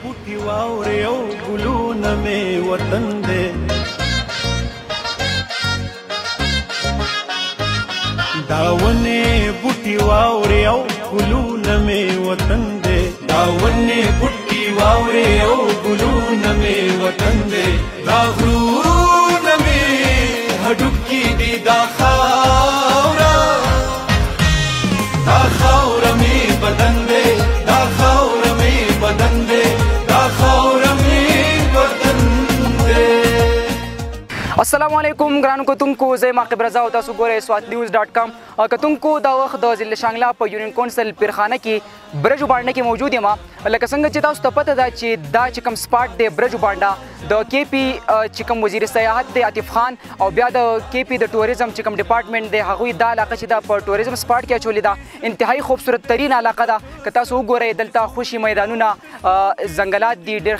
بوټي واورې او ګلونه مې وطن دی دا ونې بوټي واورې او ګلونه مې وطن دی دا ونې بوټي واورې او ګلونه مې وطن دی دا غرونه مې هډوکي دي دا خاوره مې بدن دی دا خاوره مې بدن دی دا خاوره مې بدن دی. السلام علیکم ګرانو کتونکو زه یم عاقب رضا او تاسو ګورئ SWATnews.com. کتونکو دا وخت د ضلع شانګله په یونین کونسل پیرخانه کې برج وبانډه کې موجود یم. لکه څنګه چې تاسو ته پته ده چې دا چې کوم سپاټ دی برج وبانډه د KP چې کوم وزیر سیاحت دی عاطف خان او بیا د KP د ټوریزم چې کوم ډپارټمنټ دی هغوی دا علاقه چې دا په ټوریزم سپاټ کې اچولې ده انتهایی خوبصورت ترین علاقه ده. که تاسو وګورئ دلته خوشي میدانونه ځنګلات دي ډېر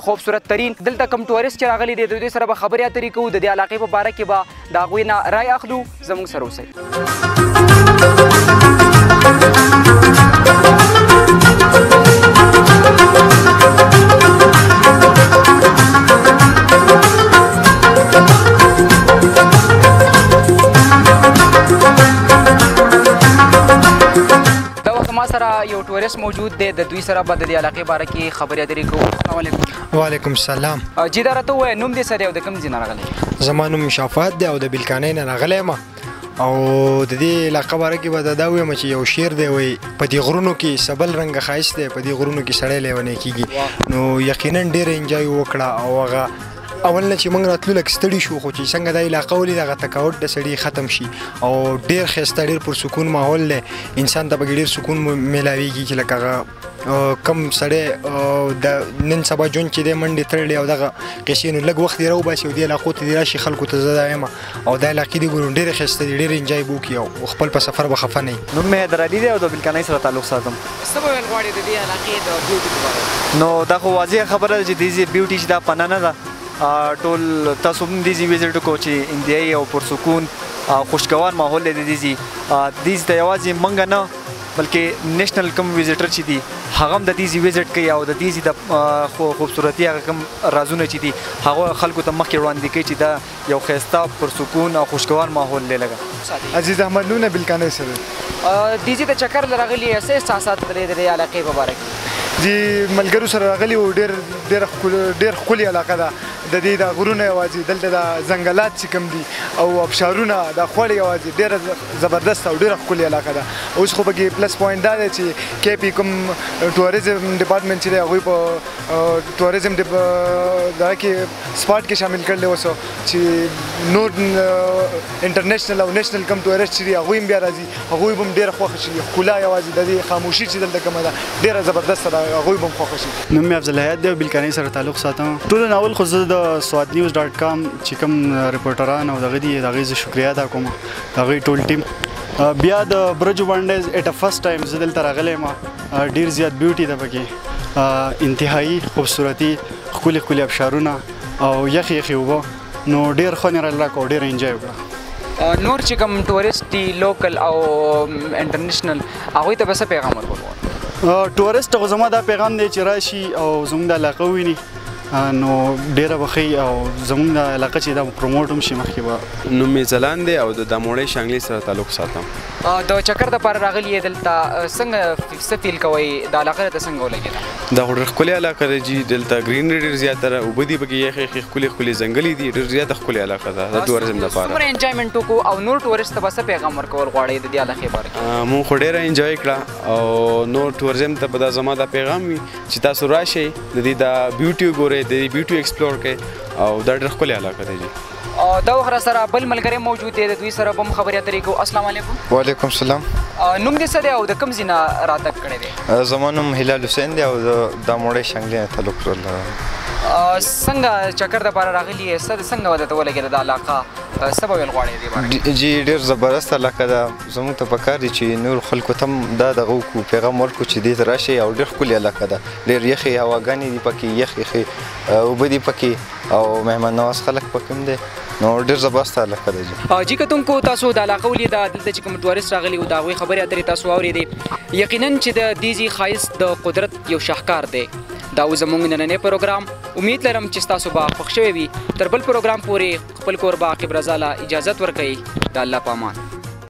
خوبصورت ترین. دلته کوم ټورست چې راغلي دي د دوی سره به خبرې اترې کوو د دې علاقې په باره کې به د هغوی نه رای اخلو. زموږ سره اوسئ. ما سره یو ټورست موجود دی د دوی سره به د دې علاقې باره کې خبرې اترې کوو. السلام علیکم. وعلیکم السلام. جی دا راته ووایه نوم دې څه دی او د کوم ځای نه راغلی؟ زما نوم شافات دی او د بیلکانۍ نه راغلی یم او د دې علاقه باره کې به دا ووایم چې یو شعر دی وایي په دې غرونو کې سبل رنګه ښایست دی په دې غرونو کې سړی لیونی کېږي. نو یقینا ډېره انجوی وکړه او هغه اول نه چې موږ راتلو لږ ستړي شو خو چې څنګه دا علاقه ولید هغه تکاوت د سړي ختم شي او ډېر ښایسته ډېر پرسکون ماحول دی انسان ته پکې ډېر سکون میلاویږي چې لکه هغه کم سړی د نن سبا ژوند چې دی منډې تړلې او دغه قیسې نو لږ وخت یې راوباسي او دې علاقو ته دې راشي خلکو ته زه دا یم او دا علاقې دې ګورو ډېرې ښایسته دي ډېر انجوی به وکړي او خپل په سفر به خفه نه وي. نوم مې حیدرعلي دی او د بیلکانۍ سره تعلق ساتم. څه به ویل غواړې د دې علاقې د بیوټي په باره کې؟ نو دا خو واضحه خبره ده چې دې بیوټي چې دا پناه نه ده ټول تاسو هم دې ځای ویزټ وکړو چې انتهایي او پرسکون خوشګوار ماحول دی د دې ځای. دې ځای ته یوازې موږ نه بلکې نیشنل کوم ویزټر چې دي هغه هم د دې ځای ویزټ کوي او د دې ځای د خوبصورتي هغه کوم رازونه چې دي هغه خلکو ته مخکې وړاندې کوي چې دا یو ښایسته پرسکون او خوشګوار ماحول دی. لږه عزیز احمد نونه بیلکانۍ سره دې ځای ته چکر راغلي څه احساسات لري د دې علاقې په باره کې؟ جی ملګرو سره راغلي وو ډېر ښکلې علاقه ده د دې دا غرونه یوازې دلته دا ځنګلات چې کوم دي او ابشارونه دا خوړې یوازې ډېره زبردست او ډېره ښکلې علاقه ده. اوس خو پکې پلس پوینټ دا دی چې KP کوم ټوریزم ډپارټمنټ چې دی هغوی په ټوریزم دا کې سپاټ کې شامل کړلی اوس چې نور انټرنیشنل او نیشنل کوم ټورست چې دي هغوی هم بیا راځي هغوی به هم ډېره خوښه شي. ښکلا یوازې د دې خاموشي چې دلته کومه ده ډېره زبردسته ده هغوی به هم خوښه شي. نوم مې افضل حیات دی او بیلکانۍ سره تعلق ساتم. ټولو نه اول خو زه د SWATnews.com چې کوم ریپورټران او دغه دي د هغوی زه شکریه ادا کوم د هغوی ټول ټیم. بیا د برج وبانډه ایټ ا فرست ټایم زه دلته راغلی یم ډېر زیات بیوټي ده پکې انتهایي خوبصورتي ښکلي ښکلي ابشارونه او یخې یخې اوبه نو ډېر خوند یې راکړ او ډېر انجوی وکړه. نور چې کوم ټورست دي لوکل او انټرنیشنل هغوی ته به څه پیغام ورکوو؟ ټورست خو زما دا پیغام دی چې راشي او زموږ د علاقه وویني نو ډېره به ښه او زموږ د علاقه چې دا پروموټ هم شي مخکې به. نوم مې ځلان دی او د داموړی شانګلې سره تعلق ساتم. د چکر دپاره راغلي یې دلته څنګه څه فیل کوئ د علاقه راته څنګه ولګېده؟ دا خو ډېر ښکلې علاقه ده جي دلته ګرینري ډېر زیاته ده اوبه دي پکې یخې یخې ښکلې ښکلې ځنګلې دي ډېر زیاته ښکلې علاقه ده د ټوریزم لپاره. څومره انجویمنټ وکړو او نور ټورست ته به څه پیغام ورکول غواړئ د دې علاقې باره کې؟ مونږ خو ډېره انجوی کړه او نور ټوریزم ته به دا زما دا پیغام وي چې تاسو راشئ د دې دا بیوټي وګورئ د دې بیوټي ایکسپلور کړئ او دا ډېر ښکلې علاقه ده جي. دا وخت راسره بل ملګری موجود دی د دوی سره به هم خبرې اترې کوو. السلام علیکم. وعلیکم السلام. نوم دې څه دی او د کوم ځای نه راتګ کړی دی؟ زما نوم هلال حسین دی او د داموړی شانګلې نه تعلق لرم. څنګه چکر دپاره راغلي یې څنګه درته ولګېده دا علاقه څه به ویل غواړې دې باره کې؟ جی ډېر زبردست علاقه ده زموږ ته پکار دي چې نور خلکو ته هم دا دغه وکړو پیغام ورکړو چې دې ته راشئ او ډېر ښکلې علاقه ده ډېر یخې هواګانې دي پکې یخ یخې اوبه دي پکې او مهمان نواز خلک پکې هم دی نو ډېر زبرست علاقه ده جی. جی کتونکو تاسو د علاقه ولیده دلته چې کوم ټوریست راغلي وو د هغوی خبرې اترې تاسو واورېدې. یقینا چې د دې ځای ښایست د قدرت یو شاهکار دی. دا و زموږ نننی پروګرام. امید لرم چې ستاسو به خوښ شوی وي. تر بل پروګرام پورې خپل کوربه عاقب رضا له اجازت ورکوي. د الله په امان.